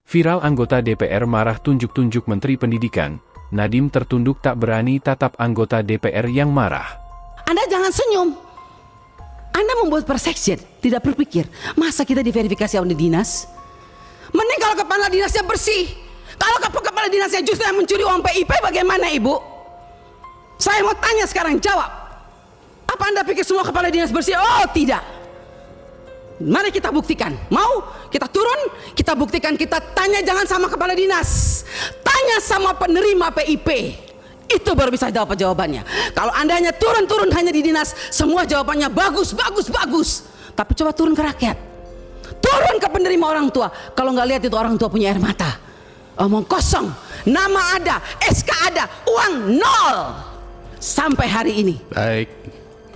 Viral anggota DPR marah tunjuk-tunjuk Menteri Pendidikan, Nadiem tertunduk tak berani tatap anggota DPR yang marah. Anda jangan senyum. Anda membuat persekjen, tidak berpikir, masa kita diverifikasi oleh dinas? Mending kalau kepala dinasnya bersih. Kalau kepala dinasnya justru yang mencuri uang PIP, bagaimana Ibu? Saya mau tanya sekarang, jawab. Apa Anda pikir semua kepala dinas bersih? Oh tidak. Mari kita buktikan. Mau kita turun, kita buktikan, kita tanya jangan sama kepala dinas, tanya sama penerima PIP. Itu baru bisa jawab jawabannya. Kalau Anda hanya turun hanya di dinas, semua jawabannya bagus. Tapi coba turun ke rakyat, turun ke penerima orang tua. Kalau nggak lihat itu orang tua punya air mata, omong kosong, nama ada, SK ada, uang nol sampai hari ini. Baik.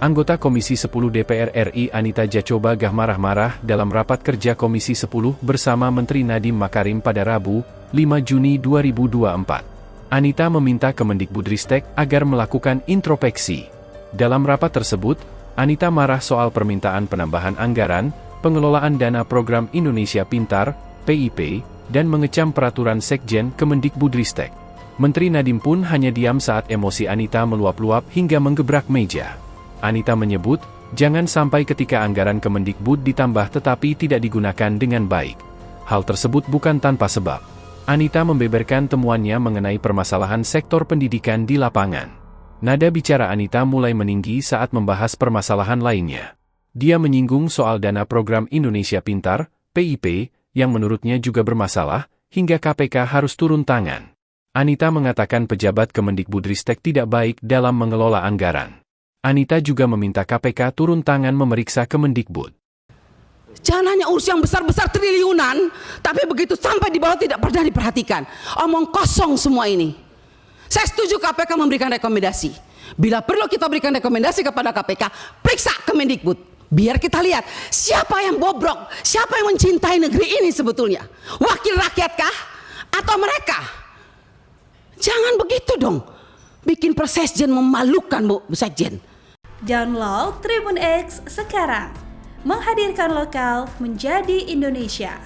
Anggota Komisi 10 DPR RI Anita Jachobagah marah-marah dalam rapat kerja Komisi 10 bersama Menteri Nadiem Makarim pada Rabu, 5 Juni 2024. Anita meminta Kemendikbudristek agar melakukan introspeksi. Dalam rapat tersebut, Anita marah soal permintaan penambahan anggaran, pengelolaan dana program Indonesia Pintar, PIP, dan mengecam peraturan Sekjen Kemendikbudristek. Menteri Nadiem pun hanya diam saat emosi Anita meluap-luap hingga menggebrak meja. Anita menyebut, jangan sampai ketika anggaran Kemendikbud ditambah tetapi tidak digunakan dengan baik. Hal tersebut bukan tanpa sebab. Anita membeberkan temuannya mengenai permasalahan sektor pendidikan di lapangan. Nada bicara Anita mulai meninggi saat membahas permasalahan lainnya. Dia menyinggung soal dana program Indonesia Pintar, PIP, yang menurutnya juga bermasalah, hingga KPK harus turun tangan. Anita mengatakan pejabat Kemendikbudristek tidak baik dalam mengelola anggaran. Anita juga meminta KPK turun tangan memeriksa Kemendikbud. Jangan hanya urus yang besar-besar triliunan, tapi begitu sampai di bawah tidak pernah diperhatikan. Omong kosong semua ini. Saya setuju KPK memberikan rekomendasi. Bila perlu kita berikan rekomendasi kepada KPK, periksa Kemendikbud. Biar kita lihat siapa yang bobrok, siapa yang mencintai negeri ini sebetulnya. Wakil rakyatkah? Atau mereka? Jangan begitu dong. Bikin persekjen memalukan, Bu Sekjen. Download Tribun X sekarang, menghadirkan lokal menjadi Indonesia.